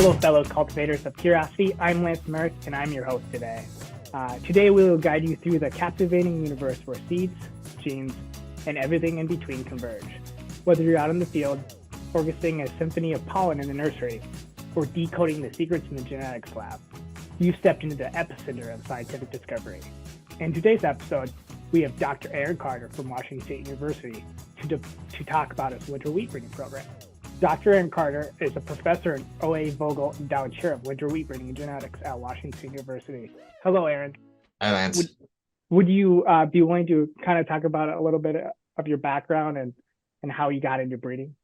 Hello, fellow cultivators of curiosity. I'm Lance Merritt, and I'm your host today. Today, we will guide you through the captivating universe where seeds, genes, and everything in between converge. Whether you're out in the field, orchestrating a symphony of pollen in the nursery, or decoding the secrets in the genetics lab, you've stepped into the epicenter of scientific discovery. In today's episode, we have Dr. Arron Carter from Washington State University to talk about his winter wheat breeding program. Dr. Arron Carter is a professor and O.A. Vogel Endowed Chair of Winter Wheat Breeding and Genetics at Washington State University. Hello, Arron. Hi, Lance. Would you be willing to kind of talk about a little bit of your background and how you got into breeding?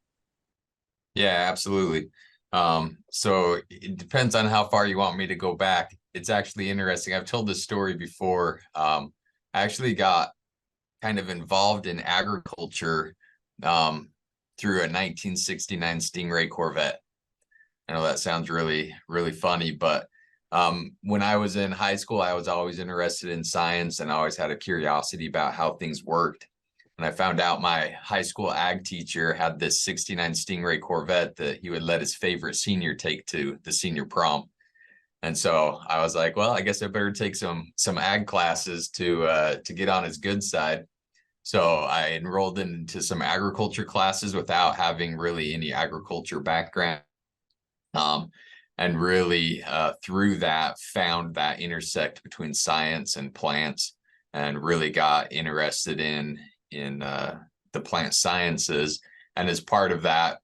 Yeah, absolutely. So it depends on how far you want me to go back. It's actually interesting. I've told this story before. I actually got kind of involved in agriculture through a 1969 Stingray Corvette. I know that sounds really, really funny, but when I was in high school, I was always interested in science and always had a curiosity about how things worked. And I found out my high school ag teacher had this 69 Stingray Corvette that he would let his favorite senior take to the senior prom. And so I was like, well, I guess I better take some ag classes to get on his good side. So I enrolled into some agriculture classes without having really any agriculture background. And really through that found that intersect between science and plants and really got interested in the plant sciences. And as part of that,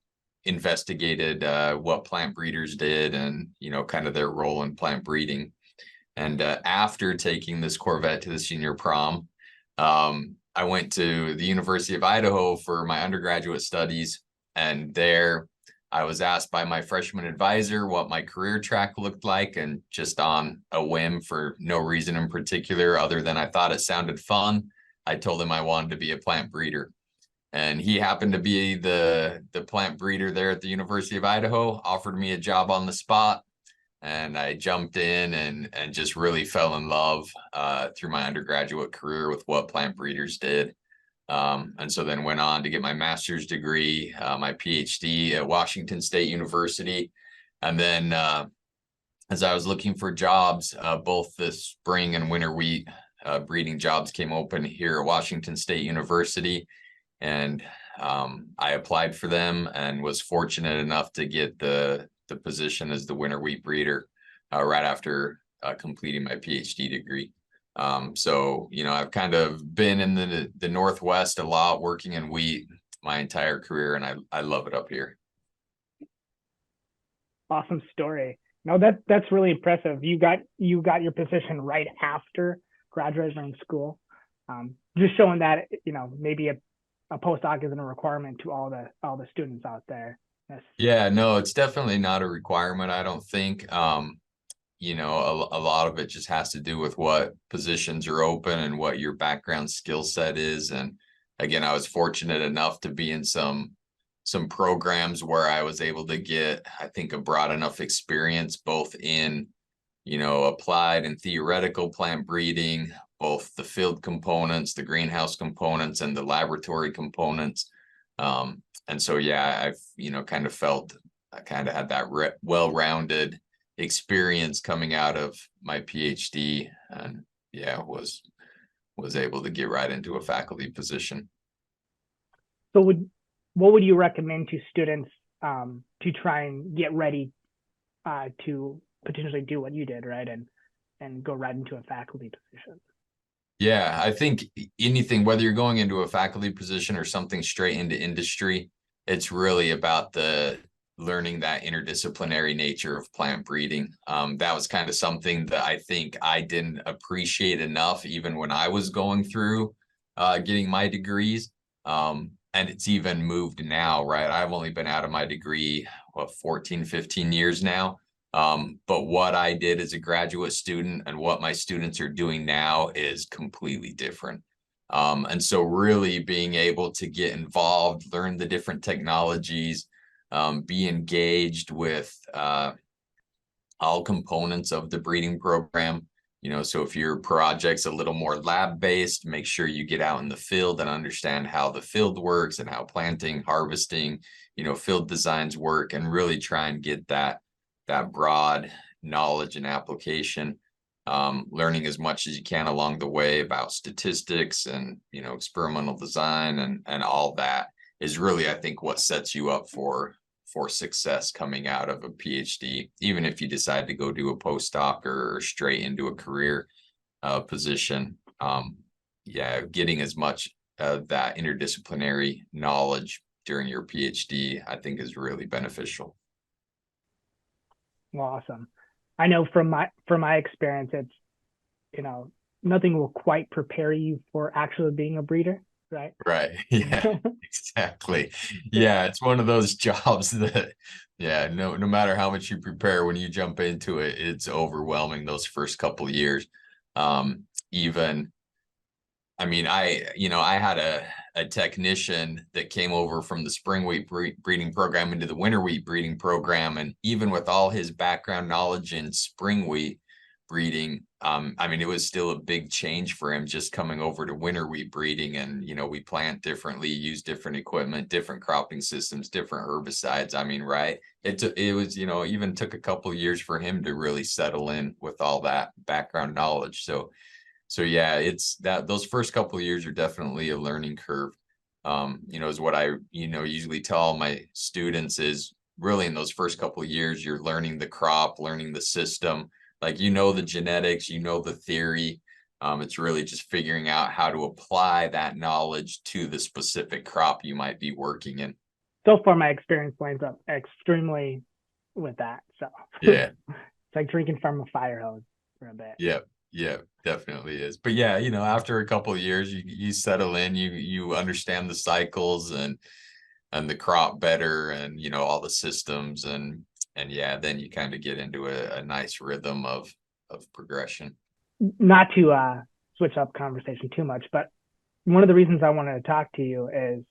investigated what plant breeders did and, kind of their role in plant breeding. And after taking this Corvette to the senior prom, I went to the University of Idaho for my undergraduate studies, and there I was asked by my freshman advisor what my career track looked like, and just on a whim for no reason in particular other than I thought it sounded fun, I told him I wanted to be a plant breeder. And he happened to be the plant breeder there at the University of Idaho, offered me a job on the spot. And I jumped in and just really fell in love through my undergraduate career with what plant breeders did. And so then went on to get my master's degree, my PhD at Washington State University. And then as I was looking for jobs, both the spring and winter wheat breeding jobs came open here at Washington State University. And I applied for them and was fortunate enough to get the position as the winter wheat breeder right after completing my PhD degree. So, I've kind of been in the Northwest a lot, working in wheat my entire career, and I love it up here. Awesome story. No, that's really impressive. You got your position right after graduating from school. Just showing that, maybe a postdoc isn't a requirement to all the students out there. Yeah, no, it's definitely not a requirement, I don't think. A lot of it just has to do with what positions are open and what your background skill set is. And again, I was fortunate enough to be in some programs where I was able to get, I think, a broad enough experience both in, applied and theoretical plant breeding, both the field components, the greenhouse components, and the laboratory components. And so, yeah, I've, kind of felt I kind of had that well-rounded experience coming out of my PhD, and yeah, was able to get right into a faculty position. So what would you recommend to students to try and get ready to potentially do what you did, right? And go right into a faculty position? Yeah, I think anything, whether you're going into a faculty position or something straight into industry, it's really about the learning that interdisciplinary nature of plant breeding. That was kind of something that I think I didn't appreciate enough even when I was going through getting my degrees. And it's even moved now, right? I've only been out of my degree, 14, 15 years now. But what I did as a graduate student and what my students are doing now is completely different. And so really being able to get involved, learn the different technologies, be engaged with all components of the breeding program. So if your project's a little more lab-based, make sure you get out in the field and understand how the field works and how planting, harvesting, field designs work, and really try and get that that broad knowledge and application, learning as much as you can along the way about statistics and, experimental design and all that is really, I think, what sets you up for success coming out of a PhD, even if you decide to go do a postdoc or straight into a career position. Yeah, getting as much of that interdisciplinary knowledge during your PhD, I think, is really beneficial. Well, awesome. I know from my experience, it's, nothing will quite prepare you for actually being a breeder, right? Right. Yeah, exactly. Yeah, it's one of those jobs that, yeah, no matter how much you prepare, when you jump into it, it's overwhelming those first couple of years. Even, I mean, I had a technician that came over from the spring wheat breeding program into the winter wheat breeding program. And even with all his background knowledge in spring wheat breeding, I mean, it was still a big change for him just coming over to winter wheat breeding. And, we plant differently, use different equipment, different cropping systems, different herbicides. I mean, right. It was, even took a couple of years for him to really settle in with all that background knowledge. So yeah, it's that those first couple of years are definitely a learning curve. Is what I, usually tell all my students is really in those first couple of years, you're learning the crop, learning the system, like, the genetics, the theory. It's really just figuring out how to apply that knowledge to the specific crop you might be working in. So far, my experience lines up extremely with that. So Yeah. it's like drinking from a fire hose for a bit. Yeah, yeah, definitely is. But yeah, after a couple of years, you settle in, you understand the cycles and the crop better, and all the systems, and yeah, then you kind of get into a nice rhythm of progression. Not to switch up conversation too much, but one of the reasons I wanted to talk to you is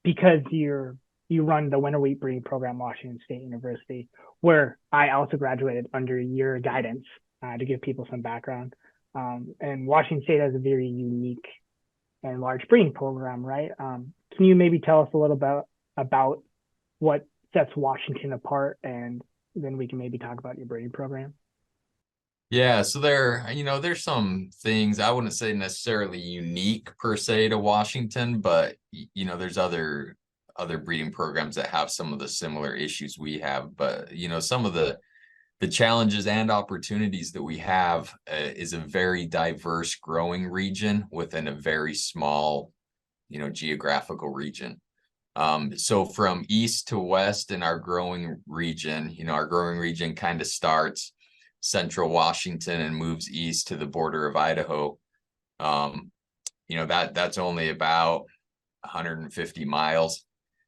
because you run the winter wheat breeding program, Washington State University, where I also graduated under your guidance, to give people some background. And Washington State has a very unique and large breeding program, right? Can you maybe tell us a little bit about what sets Washington apart, and then we can maybe talk about your breeding program? Yeah, so there's some things I wouldn't say necessarily unique per se to Washington, but there's other breeding programs that have some of the similar issues we have. But some of the challenges and opportunities that we have is a very diverse growing region within a very small, geographical region. So from east to west in our growing region, our growing region kind of starts central Washington and moves east to the border of Idaho. That's only about 150 miles.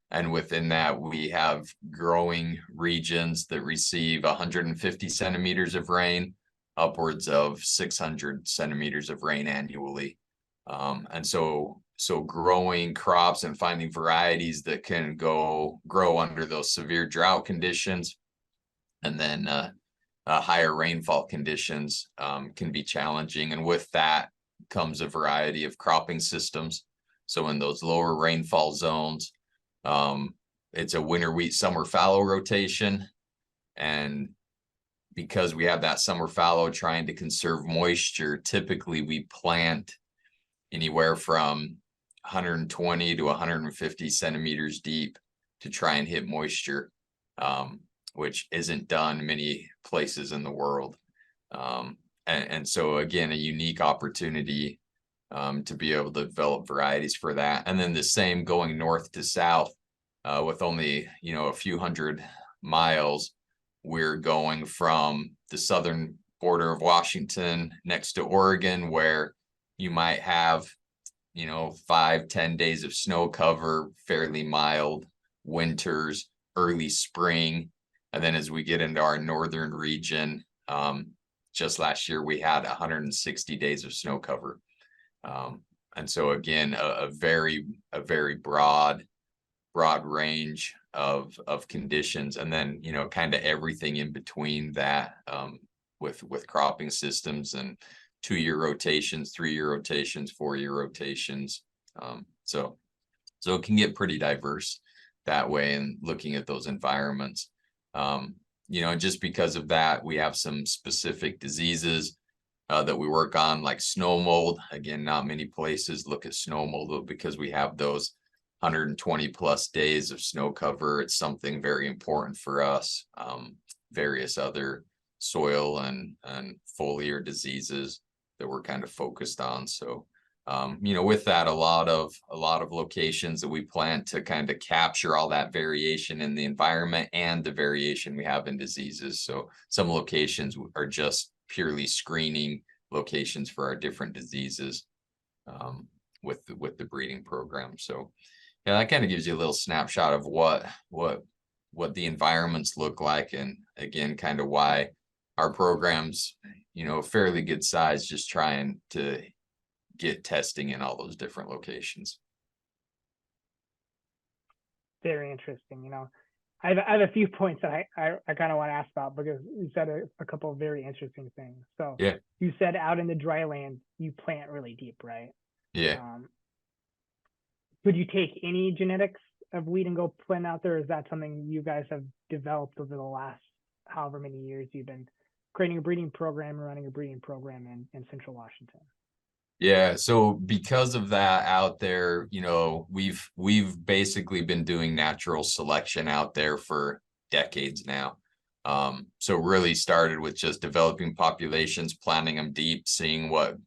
And within that, we have growing regions that receive 150 centimeters of rain, upwards of 600 centimeters of rain annually. And so growing crops and finding varieties that can grow under those severe drought conditions, and then higher rainfall conditions can be challenging. And with that comes a variety of cropping systems. So in those lower rainfall zones, it's a winter wheat, summer fallow rotation. And because we have that summer fallow trying to conserve moisture, typically we plant anywhere from 120 to 150 centimeters deep to try and hit moisture, which isn't done many places in the world. And so again, a unique opportunity to be able to develop varieties for that. And then the same going north to south, with only, a few hundred miles, we're going from the southern border of Washington next to Oregon, where you might have, 5-10 days of snow cover, fairly mild winters, early spring. And then as we get into our northern region, just last year, we had 160 days of snow cover. And so again, a very broad range of conditions, and then kind of everything in between that, with cropping systems and 2-year rotations, 3-year rotations, 4-year rotations. So it can get pretty diverse that way, and looking at those environments. just because of that, we have some specific diseases that we work on, like snow mold. Again, not many places look at snow mold because we have those 120 plus days of snow cover. It's something very important for us. Various other soil and foliar diseases that we're kind of focused on. So, with that, a lot of locations that we plant to kind of capture all that variation in the environment and the variation we have in diseases. So some locations are just purely screening locations for our different diseases with the breeding program. So yeah, that kind of gives you a little snapshot of what the environments look like, and again, kind of why our programs, fairly good size, just trying to get testing in all those different locations. Very interesting. I have a few points that I kind of want to ask about, because you said a couple of very interesting things. So Yeah. You said out in the dry land, you plant really deep, right? Yeah. Could you take any genetics of wheat and go plant out there? Or is that something you guys have developed over the last however many years you've been creating a breeding program, running a breeding program in Central Washington? Yeah, so because of that out there, we've basically been doing natural selection out there for decades now. So really started with just developing populations, planting them deep, seeing what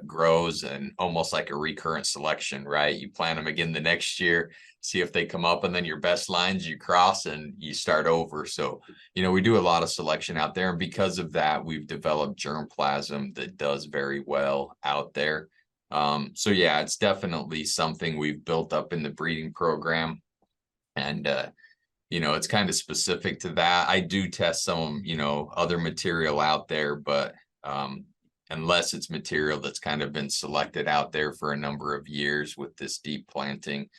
grows, and almost like a recurrent selection, right? You plant them again the next year, see if they come up, and then your best lines you cross and you start over. So, we do a lot of selection out there, and because of that, we've developed germplasm that does very well out there. So yeah, it's definitely something we've built up in the breeding program, and it's kind of specific to that. I do test some, other material out there, but unless it's material that's kind of been selected out there for a number of years with this deep planting,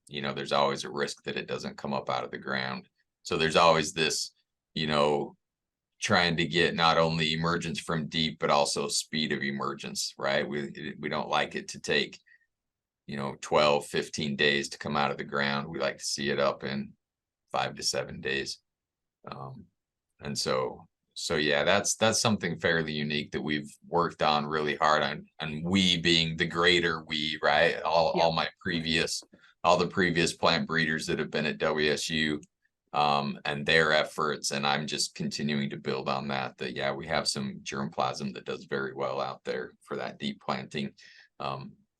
there's always a risk that it doesn't come up out of the ground. So there's always this, trying to get not only emergence from deep, but also speed of emergence, right? We don't like it to take, 12, 15 days to come out of the ground. We like to see it up in 5 to 7 days. And so yeah, that's something fairly unique that we've worked on really hard on, and we being the greater we, right? All the previous plant breeders that have been at WSU, and their efforts, and I'm just continuing to build on that. Yeah, we have some germplasm that does very well out there for that deep planting,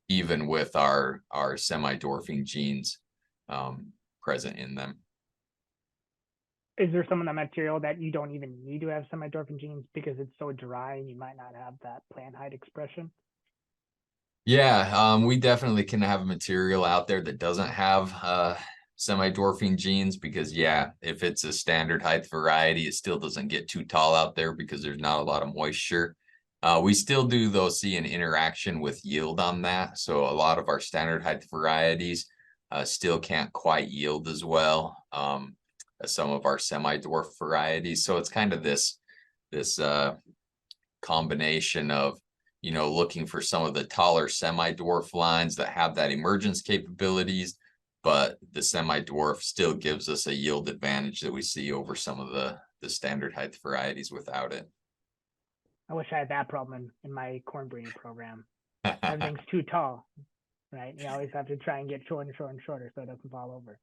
even with our semi-dwarfing genes present in them. Is there some of the material that you don't even need to have semi-dwarfing genes because it's so dry and you might not have that plant height expression? Yeah, we definitely can have a material out there that doesn't have semi-dwarfing genes, because yeah, if it's a standard height variety, it still doesn't get too tall out there because there's not a lot of moisture. We still do, though, see an interaction with yield on that. So a lot of our standard height varieties still can't quite yield as well as some of our semi-dwarf varieties. So it's kind of this combination of, looking for some of the taller semi-dwarf lines that have that emergence capabilities, but the semi-dwarf still gives us a yield advantage that we see over some of the standard height varieties without it. I wish I had that problem in my corn breeding program. Everything's too tall, right? You always have to try and get shorter and shorter and shorter so it doesn't fall over.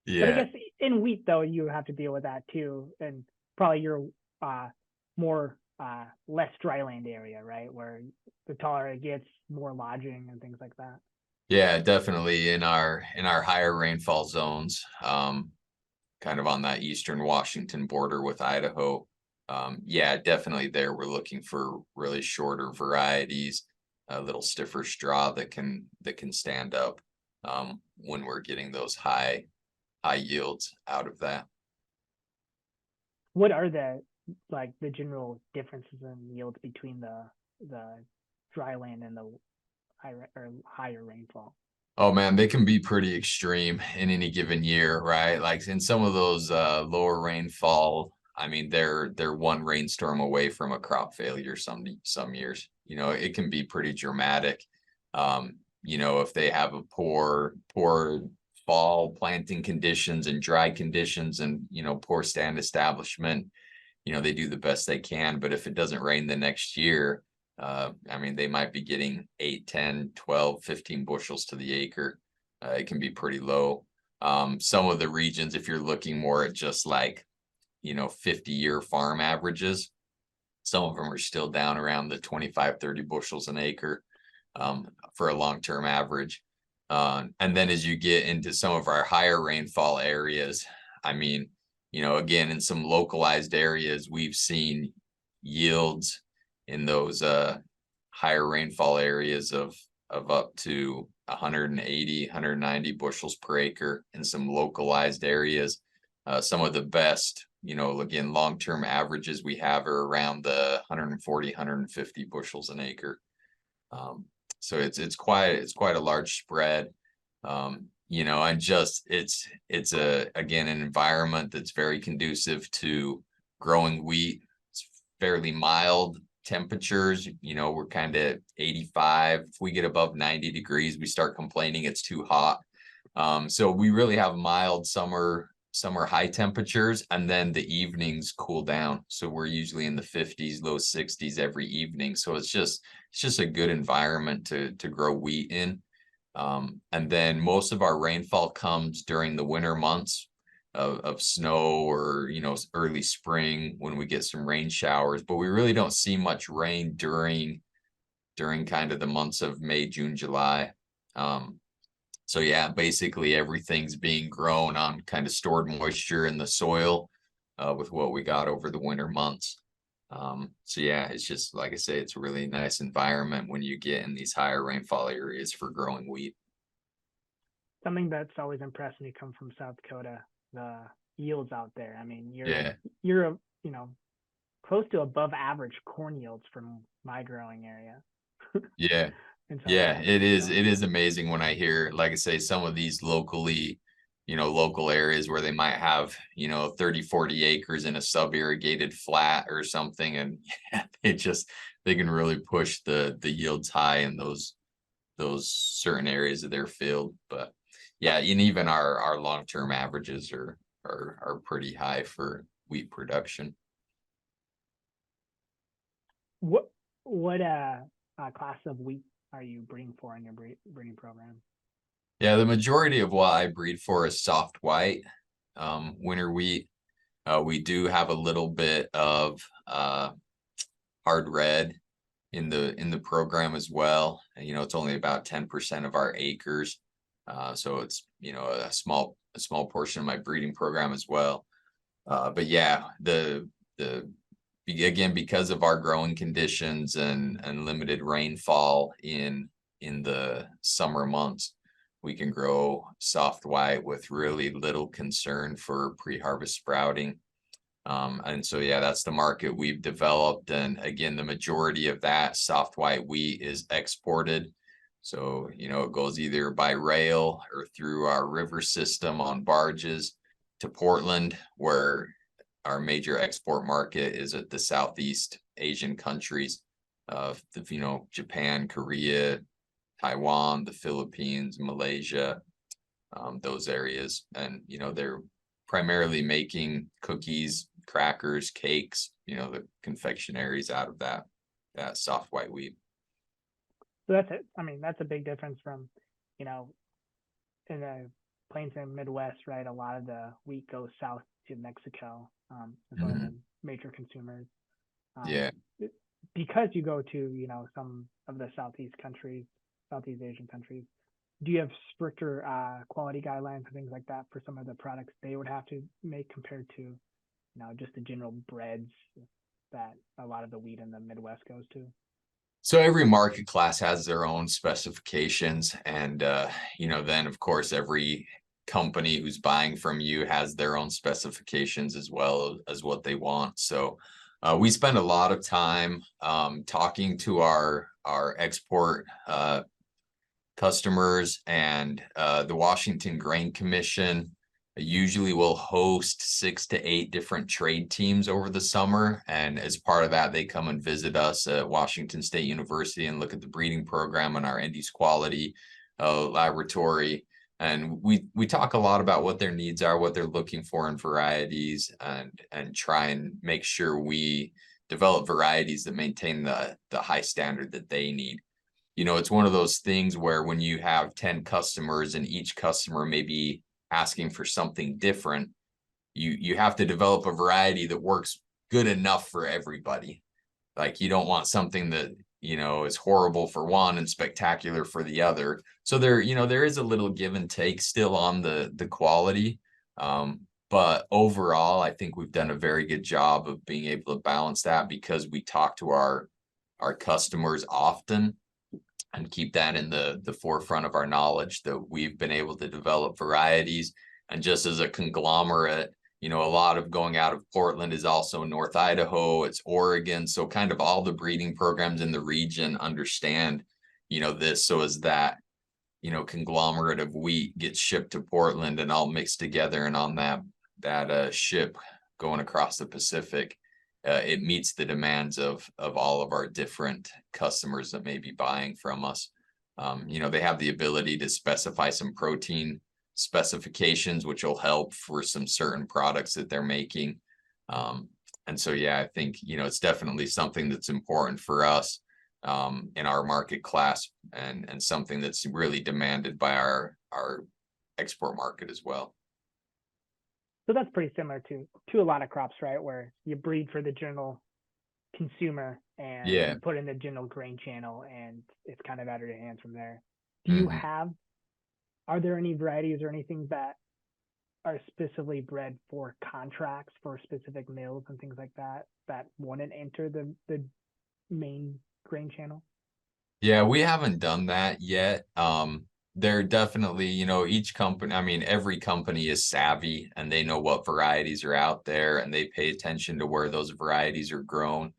Yeah. But I guess in wheat, though, you have to deal with that too, and probably your more less dry land area, right, where the taller it gets, more lodging and things like that. Yeah, definitely in our higher rainfall zones, kind of on that eastern Washington border with Idaho. Yeah, definitely there we're looking for really shorter varieties, a little stiffer straw that can stand up when we're getting those high yields out of that. What are the general differences in yields between the dry land and the higher rainfall? Oh man, they can be pretty extreme in any given year, right? Like in some of those lower rainfall, I mean, they're one rainstorm away from a crop failure some years. It can be pretty dramatic. If they have a poor fall planting conditions and dry conditions and, poor stand establishment, they do the best they can. But if it doesn't rain the next year, they might be getting 8, 10, 12, 15 bushels to the acre. It can be pretty low. Some of the regions, if you're looking more at just like, 50-year farm averages, some of them are still down around the 25, 30 bushels an acre for a long-term average. And then as you get into some of our higher rainfall areas, again, in some localized areas, we've seen yields in those higher rainfall areas of up to 180, 190 bushels per acre in some localized areas. Some of the best, again, long-term averages we have are around the 140, 150 bushels an acre. So it's quite a large spread. And just it's again an environment that's very conducive to growing wheat. It's fairly mild temperatures. We're kind of 85. If we get above 90 degrees, we start complaining it's too hot. So we really have mild summer high temperatures, and then the evenings cool down. So we're usually in the 50s, low 60s every evening. So it's just a good environment to grow wheat in. And then most of our rainfall comes during the winter months of snow or, early spring when we get some rain showers, but we really don't see much rain during kind of the months of May, June, July. So yeah, basically everything's being grown on kind of stored moisture in the soil with what we got over the winter months. So yeah, it's just, like I say, it's a really nice environment when you get in these higher rainfall areas for growing wheat. Something that's always impressed me come from South Dakota, the yields out there. Yeah. You're close to above average corn yields from my growing area. Yeah. Yeah, it is amazing when I hear, like I say, some of these local areas where they might have, 30, 40 acres in a sub-irrigated flat or something. And yeah, they can really push the yields high in those certain areas of their field. But yeah, and even our long-term averages are pretty high for wheat production. What class of wheat are you breeding for in your breeding program? Yeah, the majority of what I breed for is soft white, winter wheat. We do have a little bit of hard red in the program as well. And, it's only about 10% of our acres. So it's, a small portion of my breeding program as well. But yeah, again, because of our growing conditions and limited rainfall in the summer months, we can grow soft white with really little concern for pre-harvest sprouting. And so, yeah, that's the market we've developed. And again, the majority of that soft white wheat is exported. So, it goes either by rail or through our river system on barges to Portland, where our major export market is at the Southeast Asian countries of Japan, Korea, Taiwan, the Philippines, Malaysia, those areas. And, they're primarily making cookies, crackers, cakes, the confectionaries out of that soft white wheat. So that's it. That's a big difference from, in the plains and Midwest, right? A lot of the wheat goes south to Mexico, as one of the major consumers. Yeah. Because you go to, some of the Southeast Asian countries, do you have stricter quality guidelines and things like that for some of the products they would have to make compared to, just the general breads that a lot of the wheat in the Midwest goes to? So every market class has their own specifications, and then of course every company who's buying from you has their own specifications as well as what they want. So we spend a lot of time talking to our export customers, and the Washington Grain Commission usually will host 6 to 8 different trade teams over the summer. And as part of that, they come and visit us at Washington State University and look at the breeding program and our Indies quality laboratory. And we talk a lot about what their needs are, what they're looking for in varieties, and try and make sure we develop varieties that maintain the high standard that they need. You know, it's one of those things where when you have 10 customers and each customer may be asking for something different, you have to develop a variety that works good enough for everybody. Like, you don't want something that, you know, is horrible for one and spectacular for the other. So there, you know, there is a little give and take still on the quality. But overall, I think we've done a very good job of being able to balance that, because we talk to our customers often and keep that in the forefront of our knowledge, that we've been able to develop varieties. And just as a conglomerate, you know, a lot of going out of Portland is also North Idaho, it's Oregon. So kind of all the breeding programs in the region understand, you know, this. So as that, you know, conglomerate of wheat gets shipped to Portland and all mixed together, and on that ship going across the Pacific, it meets the demands of all of our different customers that may be buying from us. You know, they have the ability to specify some protein specifications, which will help for some certain products that they're making. And so, yeah, I think, you know, it's definitely something that's important for us in our market class, and something that's really demanded by our export market as well. So that's pretty similar to a lot of crops, right? Where you breed for the general consumer and Yeah. you put in the general grain channel, and it's kind of out of your hands from there. Do you Mhm. are there any varieties or anything that are specifically bred for contracts for specific mills and things like that that wouldn't enter the main grain channel? Yeah, we haven't done that yet. They're definitely, you know, each company, I mean, every company is savvy and they know what varieties are out there, and they pay attention to where those varieties are grown.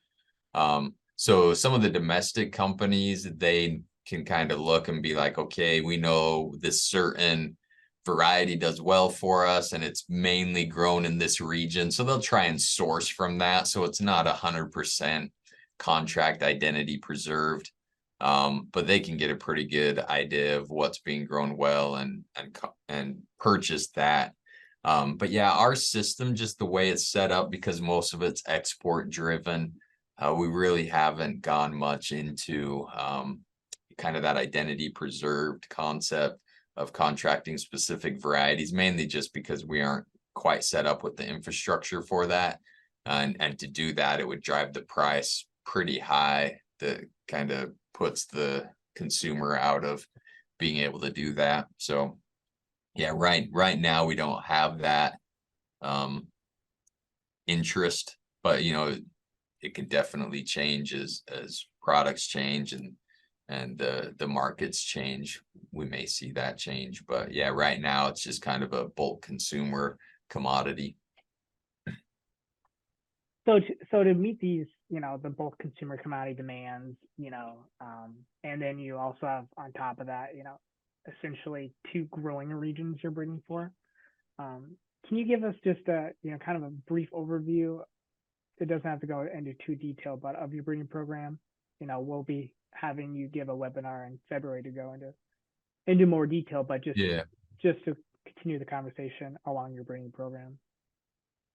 So some of the domestic companies, they can kind of look and be like, okay, we know this certain variety does well for us and it's mainly grown in this region. So they'll try and source from that. So it's not 100% contract identity preserved. But they can get a pretty good idea of what's being grown well, and purchase that. But yeah, our system, just the way it's set up, because most of it's export driven, we really haven't gone much into kind of that identity preserved concept of contracting specific varieties, mainly just because we aren't quite set up with the infrastructure for that. And to do that, it would drive the price pretty high. That kind of puts the consumer out of being able to do that. So yeah, right now we don't have that interest, but you know, it can definitely change as products change and the markets change. We may see that change, but yeah, right now it's just kind of a bulk consumer commodity. So to meet these, you know, the bulk consumer commodity demands, you know, and then you also have on top of that, you know, essentially two growing regions you're breeding for. Can you give us just a, you know, kind of a brief overview? It doesn't have to go into too detail, but of your breeding program. You know, we'll be having you give a webinar in February to go into more detail, but Yeah. just to continue the conversation along your breeding program.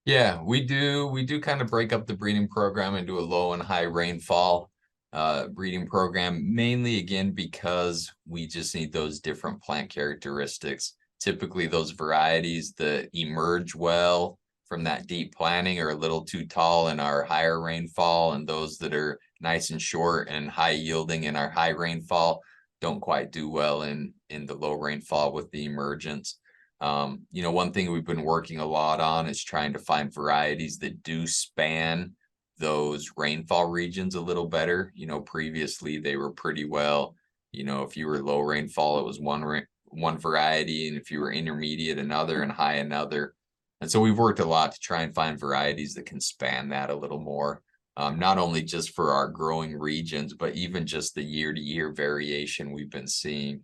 Yeah, we do kind of break up the breeding program into a low and high rainfall breeding program, mainly again because we just need those different plant characteristics. Typically those varieties that emerge well from that deep planting are a little too tall in our higher rainfall, and those that are nice and short and high yielding in our high rainfall don't quite do well in the low rainfall with the emergence. You know, one thing we've been working a lot on is trying to find varieties that do span those rainfall regions a little better. You know, previously they were pretty well, you know, if you were low rainfall, it was one variety, and if you were intermediate, another, and high, another. And so we've worked a lot to try and find varieties that can span that a little more. Not only just for our growing regions, but even just the year-to-year variation we've been seeing.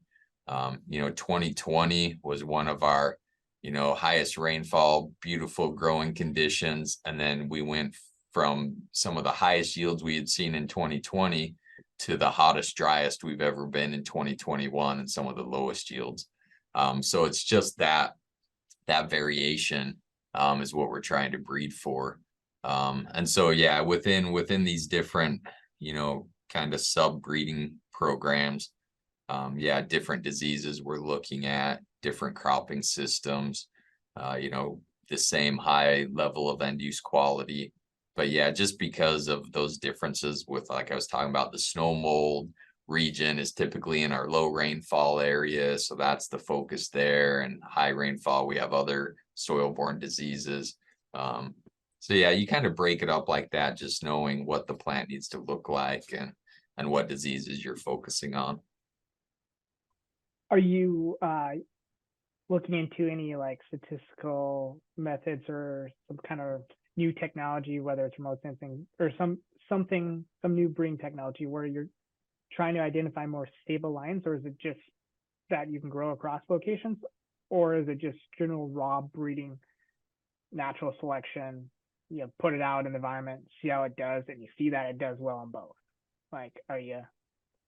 You know, 2020 was one of our, you know, highest rainfall, beautiful growing conditions. And then we went from some of the highest yields we had seen in 2020 to the hottest, driest we've ever been in 2021, and some of the lowest yields. So it's just that variation is what we're trying to breed for. And so, yeah, within these different, kind of sub breeding programs, yeah, different diseases we're looking at, different cropping systems, the same high level of end use quality. But yeah, just because of those differences with, like I was talking about, the snow mold region is typically in our low rainfall area. So that's the focus there. And high rainfall, we have other soil-borne diseases. So yeah, you kind of break it up like that, just knowing what the plant needs to look like and what diseases you're focusing on. Are you looking into any like statistical methods or some kind of new technology, whether it's remote sensing or some new breeding technology where you're trying to identify more stable lines, or is it just that you can grow across locations, or is it just general raw breeding, natural selection? Put it out in the environment, see how it does, and you see that it does well on both. Like, are you?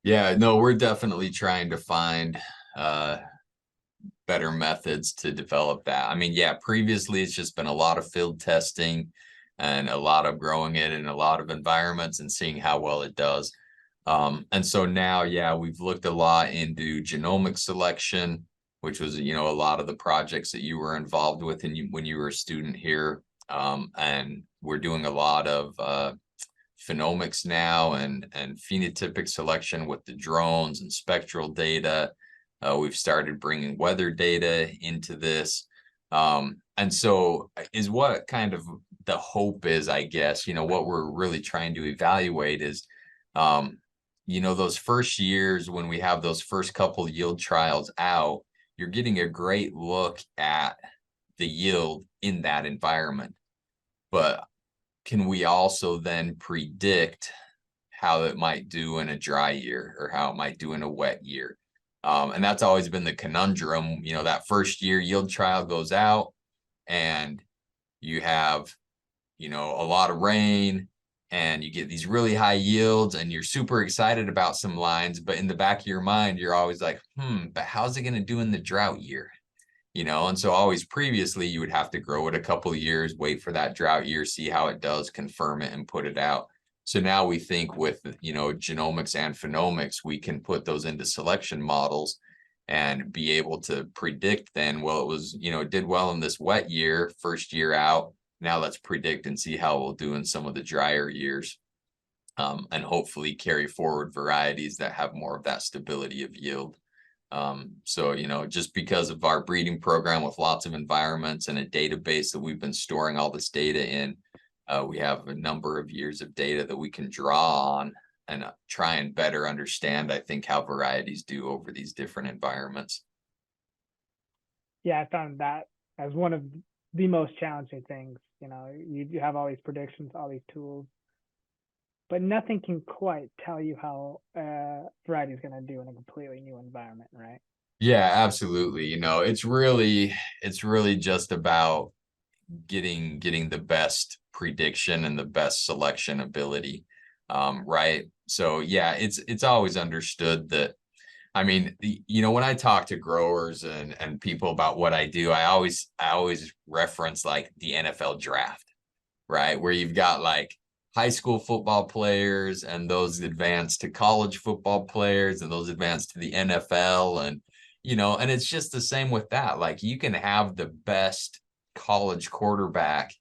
Yeah, no, we're definitely trying to find better methods to develop that. I mean, yeah, previously it's just been a lot of field testing and a lot of growing it in a lot of environments and seeing how well it does. And so now, yeah, we've looked a lot into genomic selection, which was, a lot of the projects that you were involved with when you were a student here. And we're doing a lot of phenomics now and phenotypic selection with the drones and spectral data. We've started bringing weather data into this. And so is what kind of the hope is, I guess, what we're really trying to evaluate is, those first years when we have those first couple yield trials out, you're getting a great look at the yield in that environment. But can we also then predict how it might do in a dry year or how it might do in a wet year? And that's always been the conundrum. That first year yield trial goes out and you have, a lot of rain and you get these really high yields and you're super excited about some lines, but in the back of your mind, you're always like, but how's it going to do in the drought year? And so always previously you would have to grow it a couple of years, wait for that drought year, see how it does, confirm it and put it out. So now we think with, genomics and phenomics, we can put those into selection models and be able to predict then, well, it was, it did well in this wet year, first year out. Now let's predict and see how we'll do in some of the drier years. And hopefully carry forward varieties that have more of that stability of yield. So, just because of our breeding program with lots of environments and a database that we've been storing all this data in, we have a number of years of data that we can draw on and try and better understand, I think, how varieties do over these different environments. Yeah, I found that as one of the most challenging things. You have all these predictions, all these tools, but nothing can quite tell you how variety is going to do in a completely new environment, right? Yeah, absolutely. It's really just about getting the best prediction and the best selection ability. Right. So yeah, it's always understood that, I mean, when I talk to growers and people about what I do, I always reference like the NFL draft, right? Where you've got like high school football players and those advanced to college football players and those advanced to the NFL. And, and it's just the same with that. Like you can have the best college quarterback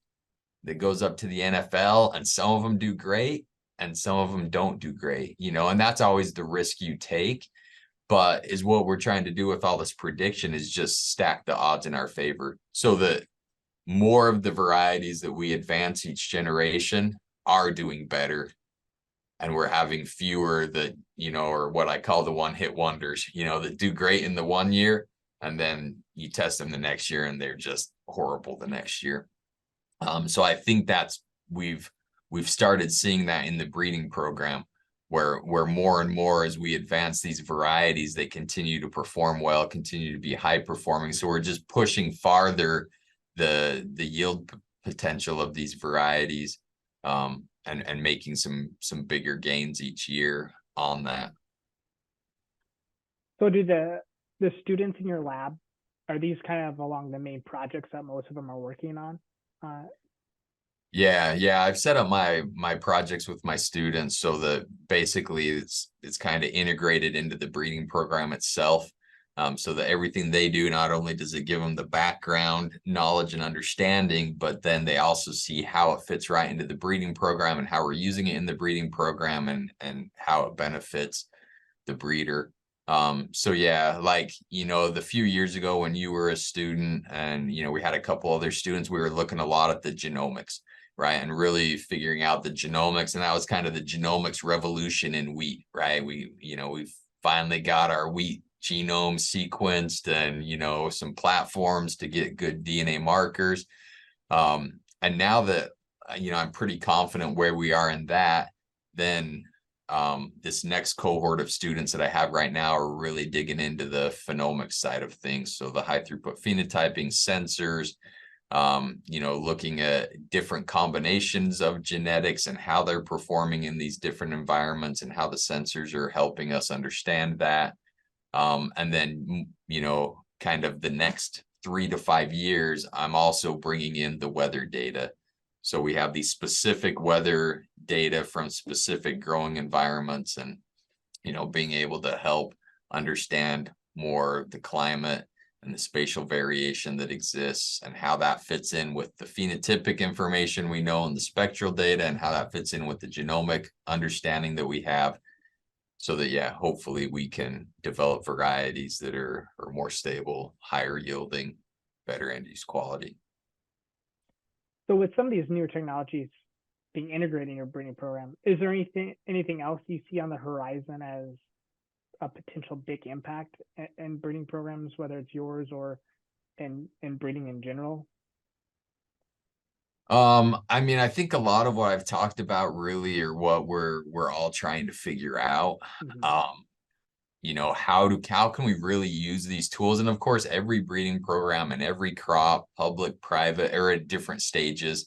that goes up to the NFL and some of them do great and some of them don't do great, and that's always the risk you take. But is what we're trying to do with all this prediction is just stack the odds in our favor so that more of the varieties that we advance each generation are doing better. And we're having fewer that, or what I call the one-hit wonders, that do great in the one year. And then you test them the next year and they're just horrible the next year. So I think we've started seeing that in the breeding program where more and more as we advance these varieties, they continue to perform well, continue to be high performing. So we're just pushing farther the yield potential of these varieties, and making some bigger gains each year on that. So do the students in your lab are these kind of along the main projects that most of them are working on? Uh, Yeah, I've set up my projects with my students so that basically it's kind of integrated into the breeding program itself. So that everything they do, not only does it give them the background knowledge and understanding, but then they also see how it fits right into the breeding program and how we're using it in the breeding program and how it benefits the breeder. So yeah, like, the few years ago when you were a student and, we had a couple other students, we were looking a lot at the genomics, right? And really figuring out the genomics. And that was kind of the genomics revolution in wheat, right? We've finally got our wheat genome sequenced and, some platforms to get good DNA markers. And now that, I'm pretty confident where we are in that, then this next cohort of students that I have right now are really digging into the phenomics side of things. So the high throughput phenotyping sensors, looking at different combinations of genetics and how they're performing in these different environments and how the sensors are helping us understand that. And then, kind of the next 3 to 5 years, I'm also bringing in the weather data. So we have these specific weather data from specific growing environments and, being able to help understand more the climate and the spatial variation that exists and how that fits in with the phenotypic information we know and the spectral data and how that fits in with the genomic understanding that we have. So that, yeah, hopefully we can develop varieties that are more stable, higher yielding, better end use quality. so with some of these newer technologies being integrated in your breeding program, is there anything else you see on the horizon as a potential big impact in breeding programs, whether it's yours or in breeding in general? I mean, I think a lot of what I've talked about really are what we're all trying to figure out. Mm-hmm. How can we really use these tools? And of course, every breeding program and every crop, public, private, are at different stages.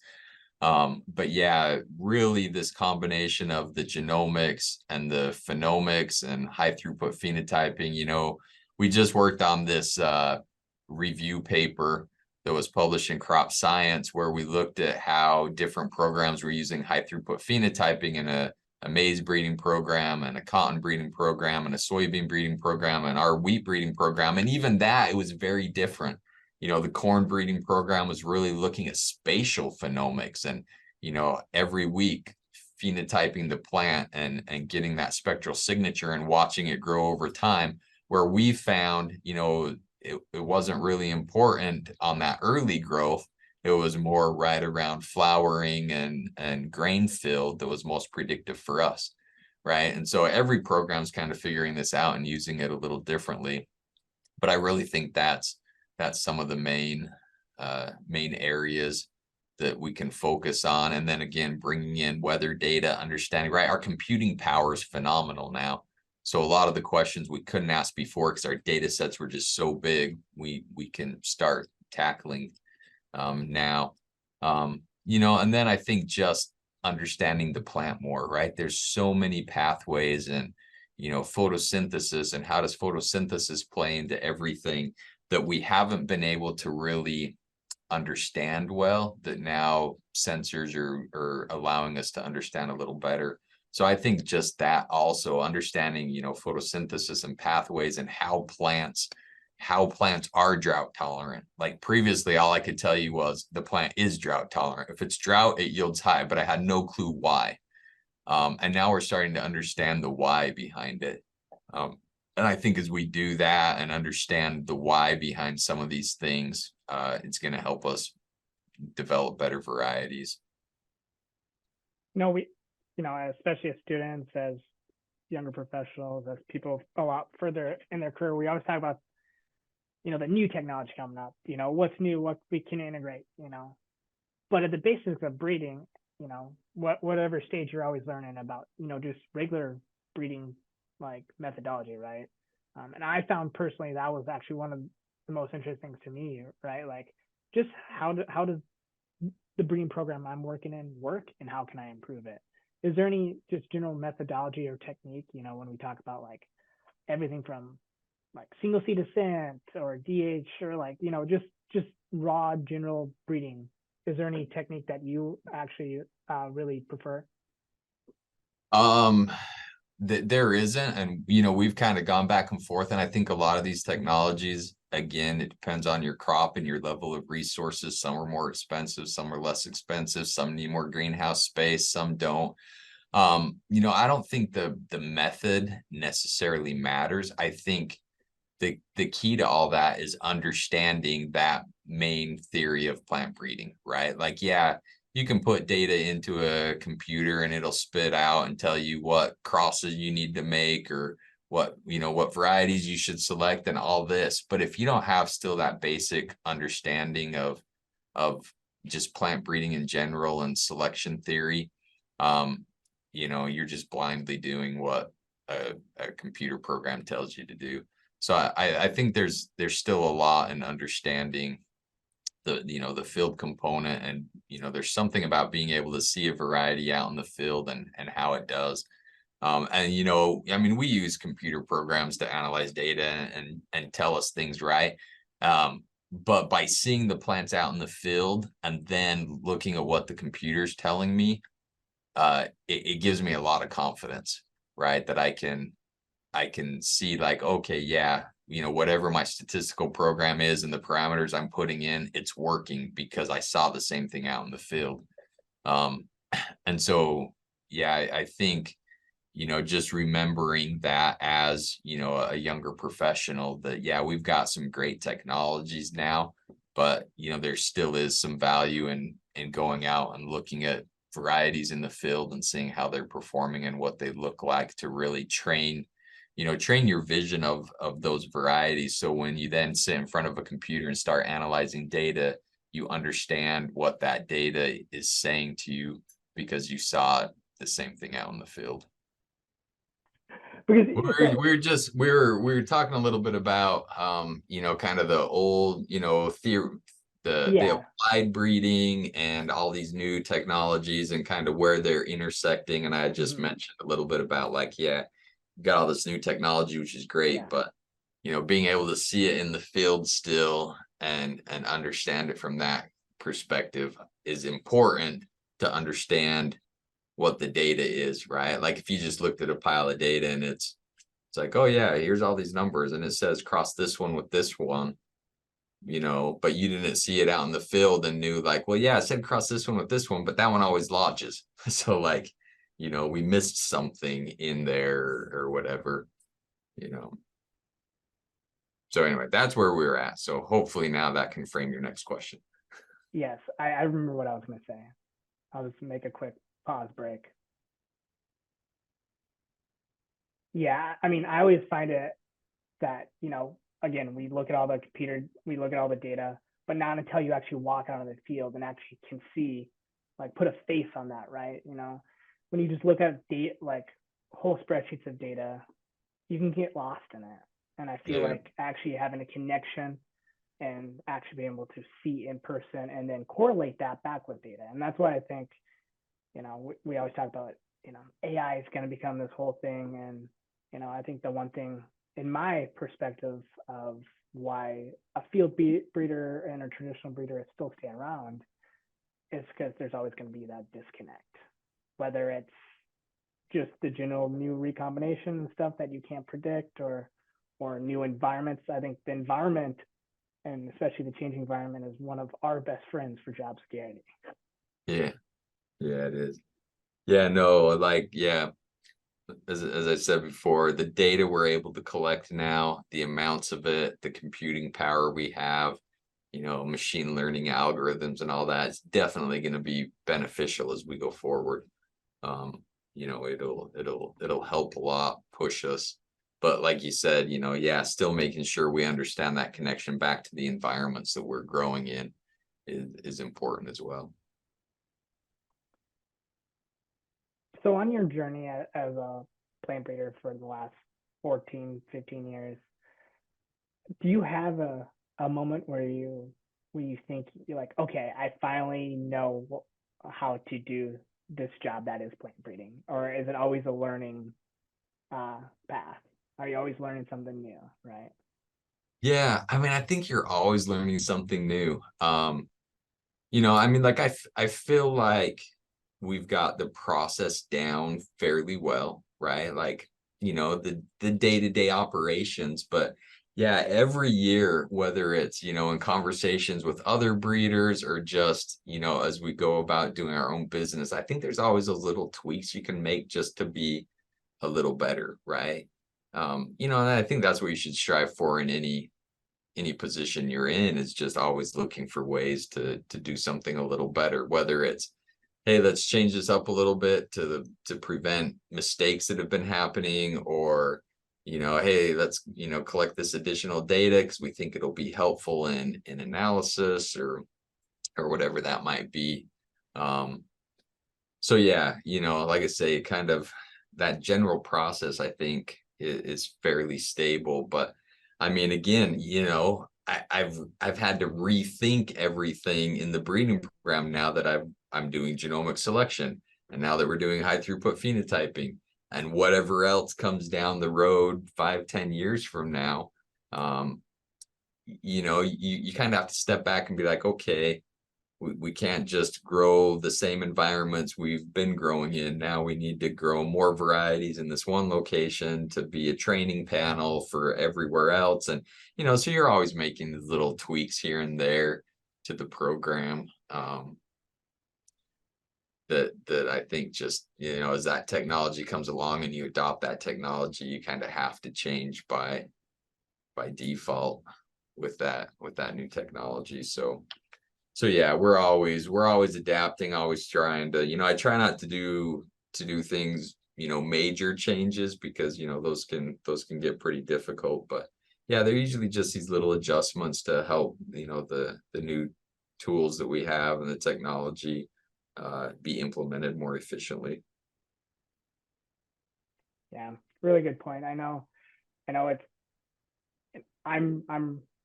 But yeah, really this combination of the genomics and the phenomics and high throughput phenotyping, we just worked on this review paper that was published in Crop Science, where we looked at how different programs were using high throughput phenotyping in a maize breeding program and a cotton breeding program and a soybean breeding program and our wheat breeding program. And even that, it was very different. The corn breeding program was really looking at spatial phenomics and, every week phenotyping the plant and getting that spectral signature and watching it grow over time, where we found, it wasn't really important on that early growth. It was more right around flowering and grain filled that was most predictive for us, right? And so every program's kind of figuring this out and using it a little differently. But I really think that's some of the main areas that we can focus on. And then again, bringing in weather data, understanding, right? Our computing power is phenomenal now. So a lot of the questions we couldn't ask before because our data sets were just so big, we can start tackling now. And then I think just understanding the plant more, right? There's so many pathways and, photosynthesis and how does photosynthesis play into everything that we haven't been able to really understand well, that now sensors are allowing us to understand a little better. So I think just that also understanding, photosynthesis and pathways and how plants are drought tolerant. Like previously, all I could tell you was the plant is drought tolerant. If it's drought, it yields high, but I had no clue why. And now we're starting to understand the why behind it. And I think as we do that and understand the why behind some of these things, it's going to help us develop better varieties. We, especially as students, as younger professionals, as people a lot further in their career, we always talk about, the new technology coming up, what's new, what we can integrate, but at the basics of breeding, whatever stage you're always learning about, just regular breeding like methodology, right? And I found personally that was actually one of the most interesting to me, right? Like just how does the breeding program I'm working in work and how can I improve it? Is there any just general methodology or technique, when we talk about like everything from like single seed ascent or DH or like, just raw general breeding? Is there any technique that you actually really prefer? Um, there isn't, and we've kind of gone back and forth, and I think a lot of these technologies, again, it depends on your crop and your level of resources. Some are more expensive, some are less expensive, some need more greenhouse space, some don't. I don't think the method necessarily matters. I think the key to all that is understanding that main theory of plant breeding, right? Like, yeah, you can put data into a computer and it'll spit out and tell you what crosses you need to make or what varieties you should select and all this. But if you don't have still that basic understanding of just plant breeding in general and selection theory, you're just blindly doing what a computer program tells you to do. So I think there's still a lot in understanding the field component, and there's something about being able to see a variety out in the field and how it does. And I mean, we use computer programs to analyze data and tell us things, right? But by seeing the plants out in the field and then looking at what the computer's telling me, it gives me a lot of confidence, right? That I can see like, okay, yeah, whatever my statistical program is and the parameters I'm putting in, it's working because I saw the same thing out in the field. Um, and so, yeah, I think, just remembering that as, a younger professional that, yeah, we've got some great technologies now, but, there still is some value in going out and looking at varieties in the field and seeing how they're performing and what they look like to really train your vision of those varieties. So when you then sit in front of a computer and start analyzing data, you understand what that data is saying to you because you saw the same thing out in the field. Because We were talking a little bit about kind of the old theory, the yeah, applied breeding and all these new technologies and kind of where they're intersecting. And I just mhm, mentioned a little bit about like, yeah, got all this new technology, which is great, yeah. but being able to see it in the field still and understand it from that perspective is important to understand what the data is, right? Like if you just looked at a pile of data and it's like, oh yeah, here's all these numbers and it says cross this one with this one, but you didn't see it out in the field and knew like, well, yeah, I said cross this one with this one, but that one always lodges. So like, we missed something in there or whatever, you know. So anyway, that's where we're at. So hopefully now that can frame your next question. Yes, I remember what I was going to say. I'll just make a quick pause break. Yeah, I mean, I always find it that, again, we look at all the data, but not until you actually walk out of the field and actually can see, like, put a face on that, right? When you just look at data, like whole spreadsheets of data, you can get lost in it. And I feel Yeah. like actually having a connection and actually being able to see in person and then correlate that back with data. And that's why I think, we always talk about, AI is going to become this whole thing. And, I think the one thing in my perspective of why a field breeder and a traditional breeder is still staying around is because there's always going to be that disconnect, whether it's just the general new recombination stuff that you can't predict or new environments. I think the environment and especially the changing environment is one of our best friends for job security. Yeah. Yeah, it is. Yeah, no, like, yeah, as I said before, the data we're able to collect now, the amounts of it, the computing power we have, machine learning algorithms and all that is definitely going to be beneficial as we go forward. It'll help a lot, push us. But like you said, yeah, still making sure we understand that connection back to the environments that we're growing in is important as well. So on your journey as a plant breeder for the last 14, 15 years, do you have a moment where you think you're like, okay, I finally know how to do this job that is plant breeding, or is it always a learning path? Are you always learning something new, right? Yeah, I mean, I think you're always learning something new. I mean, like I feel like we've got the process down fairly well, right? Like, the day-to-day operations, but yeah, every year, whether it's, in conversations with other breeders or just, as we go about doing our own business, I think there's always those little tweaks you can make just to be a little better, right? And I think that's what you should strive for in any position you're in, is just always looking for ways to do something a little better, whether it's, hey, let's change this up a little bit to prevent mistakes that have been happening, or hey, let's collect this additional data because we think it'll be helpful in analysis, or whatever that might be. So yeah, like I say, kind of that general process, I think, is fairly stable. But I mean, again, I've had to rethink everything in the breeding program now that I'm doing genomic selection, and now that we're doing high throughput phenotyping, and whatever else comes down the road 5-10 years from now. You kind of have to step back and be like, okay, we can't just grow the same environments we've been growing in. Now we need to grow more varieties in this one location to be a training panel for everywhere else. And, so you're always making these little tweaks here and there to the program. That I think just, as that technology comes along and you adopt that technology, you kind of have to change by default with that new technology. So yeah, we're always adapting, always trying to, I try not to do things, major changes, because those can get pretty difficult. But yeah, they're usually just these little adjustments to help, the new tools that we have and the technology be implemented more efficiently. Yeah, really good point. I know it's I'm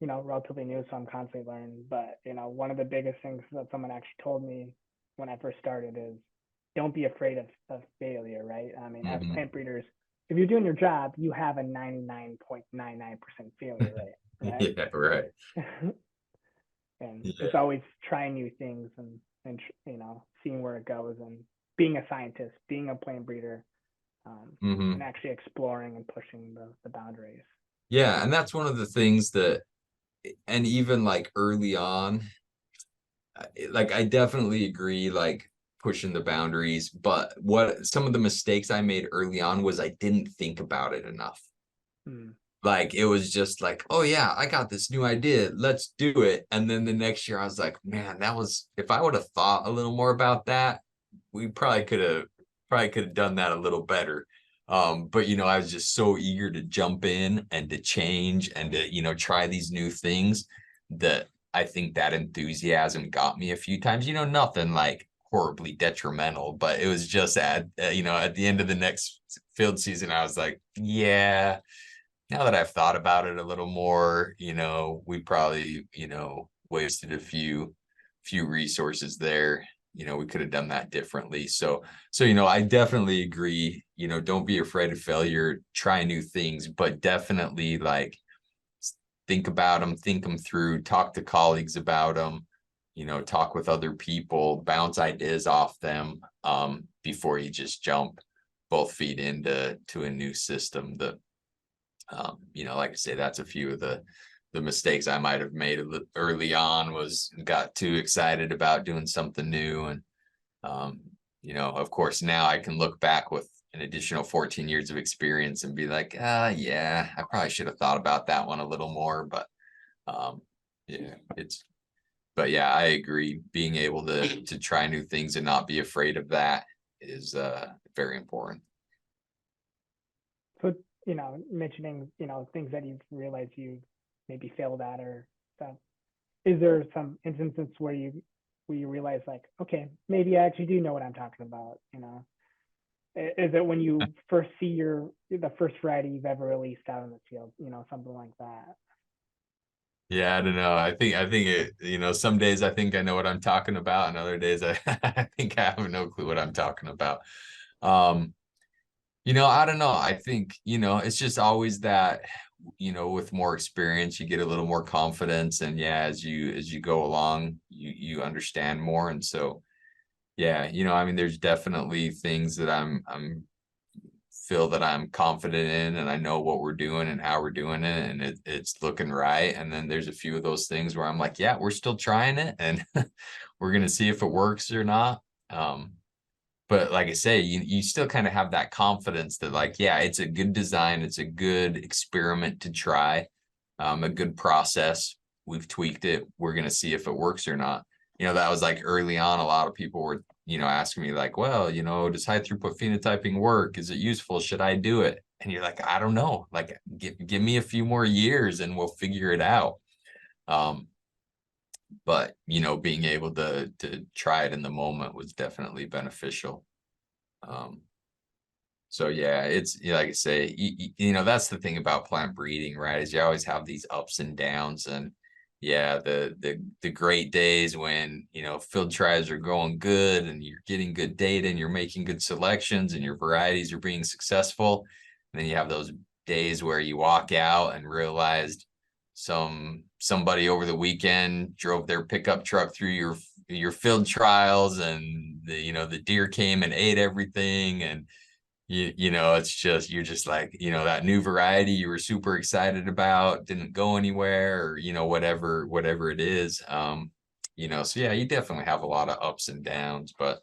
relatively new, so I'm constantly learning. But one of the biggest things that someone actually told me when I first started is don't be afraid of failure, right? I mean, as Mhm. plant breeders, if you're doing your job, you have a 99.99% failure rate, Yeah, right. right? And it's Yeah. always trying new things and seeing where it goes, and being a scientist, being a plant breeder, and Hmm. actually exploring and pushing the boundaries. Yeah, and that's one of the things that, and even like early on, like I definitely agree, like pushing the boundaries. But what some of the mistakes I made early on was I didn't think about it enough. Hmm. Like it was just like, oh yeah, I got this new idea, let's do it. And then the next year I was like, man, that was, if I would have thought a little more about that, we probably could have done that a little better. But I was just so eager to jump in and to change and to, try these new things, that I think that enthusiasm got me a few times, nothing like horribly detrimental, but it was just at the end of the next field season, I was like, yeah, now that I've thought about it a little more, we probably, wasted a few resources there. We could have done that differently. So, I definitely agree, don't be afraid of failure, try new things, but definitely like think about them, think them through, talk to colleagues about them, talk with other people, bounce ideas off them, before you just jump both feet into a new system. Like I say, that's a few of the mistakes I might have made early on, was got too excited about doing something new. And um, of course, now I can look back with an additional 14 years of experience and be like, yeah, I probably should have thought about that one a little more. But um, yeah, but yeah, I agree. Being able to try new things and not be afraid of that is very important. So, mentioning, things that you've realized you maybe failed at or stuff. Is there some instances where you realize, like, okay, maybe I actually do know what I'm talking about? Is it when you first see the first variety you've ever released out in the field? Something like that. Yeah, I don't know. I think it, some days I think I know what I'm talking about, and other days I, I think I have no clue what I'm talking about. Um, I don't know. I think, it's just always that with more experience, you get a little more confidence, and yeah, as you go along, you understand more. And so, yeah, I mean, there's definitely things that I'm feel that I'm confident in, and I know what we're doing and how we're doing it, and it's looking right. And then there's a few of those things where I'm like, yeah, we're still trying it, and we're gonna see if it works or not. But like I say, you still kind of have that confidence that, like, yeah, it's a good design, it's a good experiment to try, a good process. We've tweaked it. We're gonna see if it works or not. That was like early on. A lot of people were, asking me like, well, does high throughput phenotyping work? Is it useful? Should I do it? And you're like, I don't know. Like, give me a few more years and we'll figure it out. But being able to try it in the moment was definitely beneficial. So yeah, it's like I say, that's the thing about plant breeding, right? Is you always have these ups and downs. And yeah, the great days when field trials are going good and you're getting good data and you're making good selections and your varieties are being successful. And then you have those days where you walk out and realized somebody over the weekend drove their pickup truck through your field trials, and the deer came and ate everything. And it's just, you're just like, that new variety you were super excited about didn't go anywhere, or whatever it is. So yeah, you definitely have a lot of ups and downs. But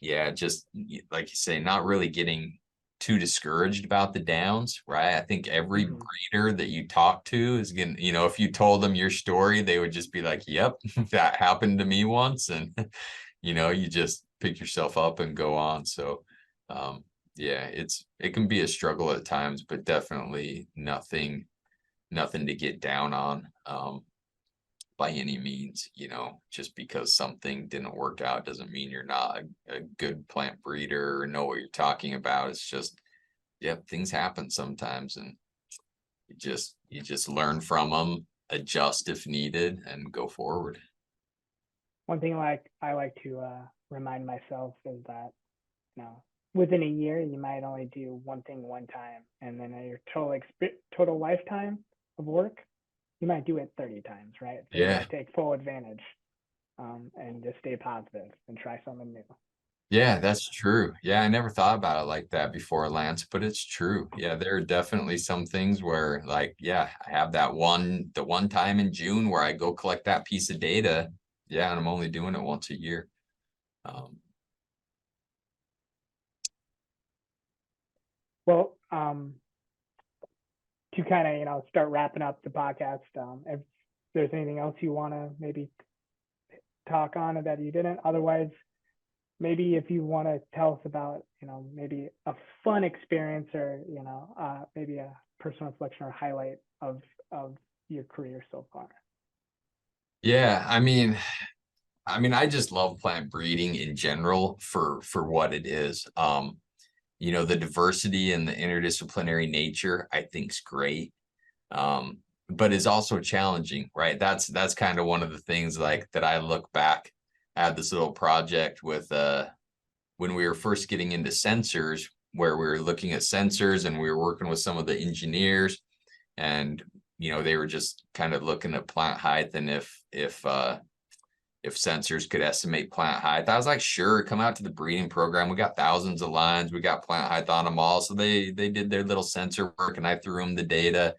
yeah, just like you say, not really getting too discouraged about the downs, right? I think every breeder that you talk to is gonna, if you told them your story, they would just be like, yep, that happened to me once. And you just pick yourself up and go on. So yeah, it can be a struggle at times, but definitely nothing to get down on by any means. Just because something didn't work out doesn't mean you're not a good plant breeder or know what you're talking about. It's just, yep, things happen sometimes, and you just learn from them, adjust if needed, and go forward. One thing I like to remind myself is that, within a year, you might only do one thing one time, and then your total lifetime of work, you might do it 30 times, right? So you Yeah. gotta take full advantage, and just stay positive and try something new. Yeah, that's true. Yeah, I never thought about it like that before, Lance, but it's true. Yeah, there are definitely some things where, like, yeah, I have the one time in June where I go collect that piece of data. Yeah, and I'm only doing it once a year. Well, to kind of start wrapping up the podcast, if there's anything else you want to maybe talk on that you didn't, otherwise, maybe if you want to tell us about maybe a fun experience, or maybe a personal reflection or highlight of your career so far. Yeah, I mean, I just love plant breeding in general for what it is. The diversity and the interdisciplinary nature, I think, is great. But is also challenging, right? That's kind of one of the things, like, that I look back at this little project with when we were first getting into sensors, where we were looking at sensors and we were working with some of the engineers, and they were just kind of looking at plant height, and if sensors could estimate plant height. I was like, sure, come out to the breeding program. We got thousands of lines. We got plant height on them all. So they did their little sensor work, and I threw them the data.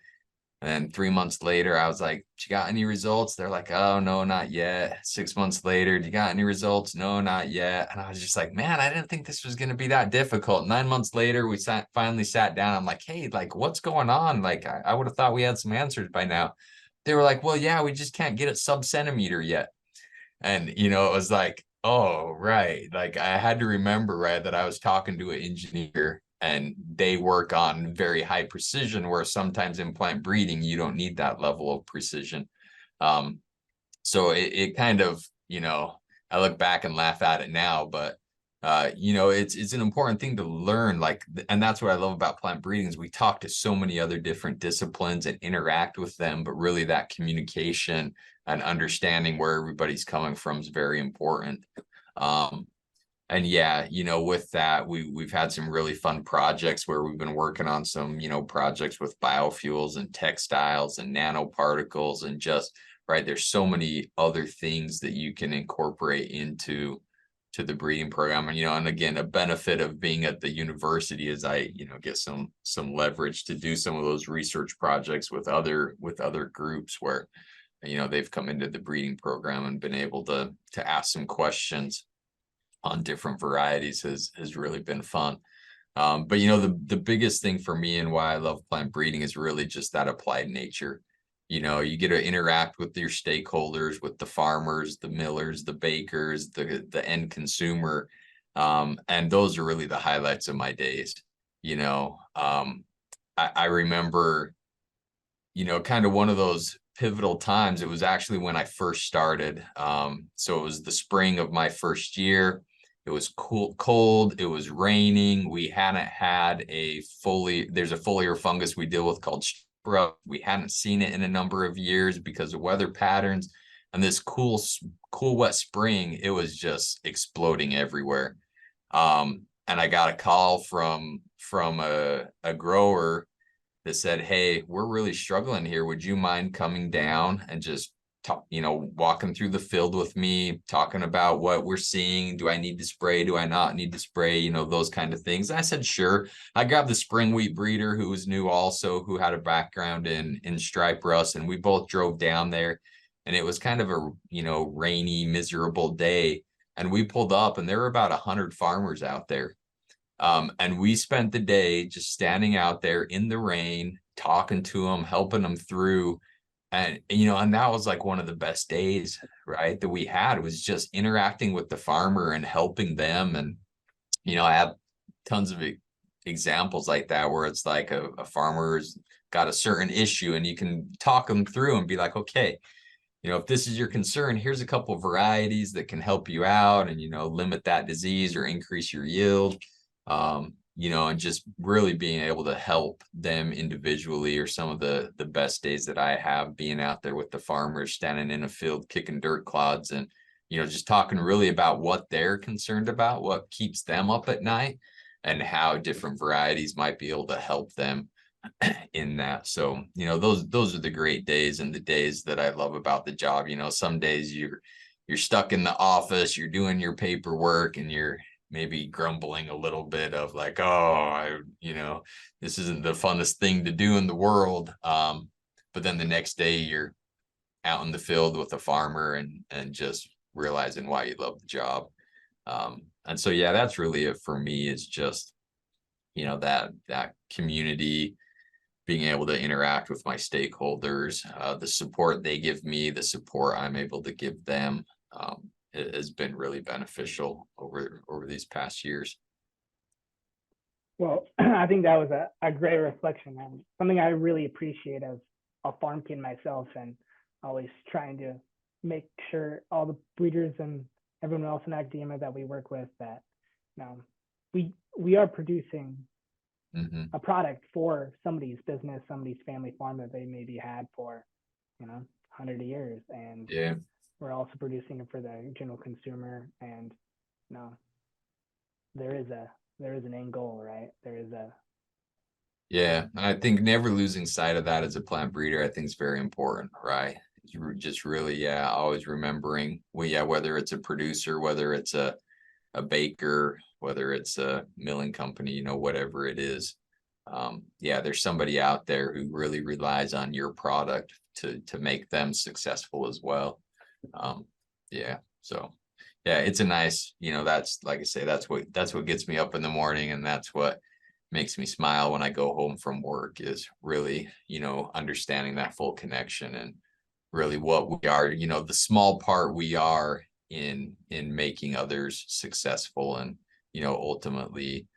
And 3 months later, I was like, you got any results? They're like, oh, no, not yet. 6 months later, do you got any results? No, not yet. And I was just like, man, I didn't think this was going to be that difficult. 9 months later, we finally sat down. I'm like, hey, like, what's going on? Like, I would have thought we had some answers by now. They were like, well, yeah, we just can't get it sub-centimeter yet. And, it was like, oh, right. Like, I had to remember, right, that I was talking to an engineer, and they work on very high precision, where sometimes in plant breeding, you don't need that level of precision. So it kind of, I look back and laugh at it now, but it's an important thing to learn, like, and that's what I love about plant breeding, is we talk to so many other different disciplines and interact with them, but really that communication and understanding where everybody's coming from is very important. And yeah, with that, we've had some really fun projects where we've been working on some, projects with biofuels and textiles and nanoparticles and just right. There's so many other things that you can incorporate into the breeding program. And again, a benefit of being at the university is I, get some leverage to do some of those research projects with other groups where, they've come into the breeding program and been able to ask some questions on different varieties has really been fun. But the biggest thing for me and why I love plant breeding is really just that applied nature. You get to interact with your stakeholders, with the farmers, the millers, the bakers, the end consumer. And those are really the highlights of my days. I remember, kind of one of those pivotal times. It was actually when I first started. So it was the spring of my first year. It was cold. It was raining. We hadn't had there's a foliar fungus we deal with called strep. We hadn't seen it in a number of years because of weather patterns. And this cool, wet spring, it was just exploding everywhere. And I got a call from a grower that said, "Hey, we're really struggling here. Would you mind coming down and just walking through the field with me, talking about what we're seeing? Do I need to spray? Do I not need to spray? Those kind of things." And I said, sure. I grabbed the spring wheat breeder who was new also, who had a background in stripe rust, and we both drove down there. And it was kind of a, rainy, miserable day. And we pulled up and there were about 100 farmers out there. And we spent the day just standing out there in the rain, talking to them, helping them through. And that was like one of the best days, right, that we had, was just interacting with the farmer and helping them. And I have tons of examples like that where it's like a farmer's got a certain issue and you can talk them through and be like, okay, if this is your concern, here's a couple of varieties that can help you out and limit that disease or increase your yield. And just really being able to help them individually are some of the best days that I have, being out there with the farmers, standing in a field, kicking dirt clods, and, just talking really about what they're concerned about, what keeps them up at night, and how different varieties might be able to help them in that. So, those are the great days and the days that I love about the job. Some days you're stuck in the office, you're doing your paperwork and you're maybe grumbling a little bit of like, oh, this isn't the funnest thing to do in the world. But then the next day you're out in the field with a farmer and just realizing why you love the job. And so, yeah, that's really it for me, is just, that community, being able to interact with my stakeholders, the support they give me, the support I'm able to give them. It has been really beneficial over these past years. Well, I think that was a great reflection and something I really appreciate as a farm kid myself, and always trying to make sure all the breeders and everyone else in academia that we work with, that we are producing a product for somebody's business, somebody's family farm that they maybe had for 100 years, and yeah, we're also producing it for the general consumer. And there is an end goal, right? Yeah, and I think never losing sight of that as a plant breeder, I think, is very important, right? You're just really, always remembering, whether it's a producer, whether it's a baker, whether it's a milling company, whatever it is. There's somebody out there who really relies on your product to make them successful as well. So it's a nice, that's, like I say, that's what gets me up in the morning, and that's what makes me smile when I go home from work, is really, understanding that full connection and really what we are, the small part we are in making others successful, and ultimately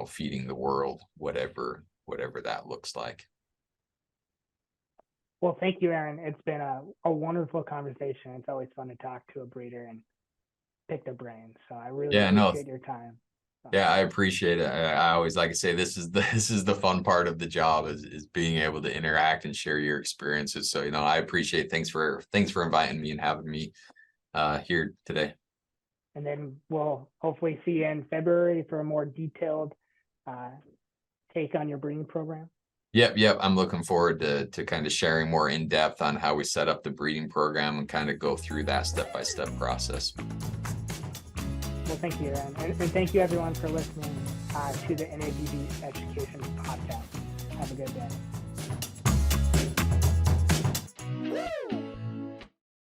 feeding the world, whatever that looks like. Well, thank you, Arron. It's been a wonderful conversation. It's always fun to talk to a breeder and pick their brain. So I really appreciate your time. Yeah, I appreciate it. I always, like I say, this is the fun part of the job, is being able to interact and share your experiences. So, I appreciate, thanks for inviting me and having me here today. And then we'll hopefully see you in February for a more detailed take on your breeding program. Yep. I'm looking forward to kind of sharing more in depth on how we set up the breeding program and kind of go through that step-by-step process. Well, thank you, Aaron. And thank you everyone for listening to the NAPB Education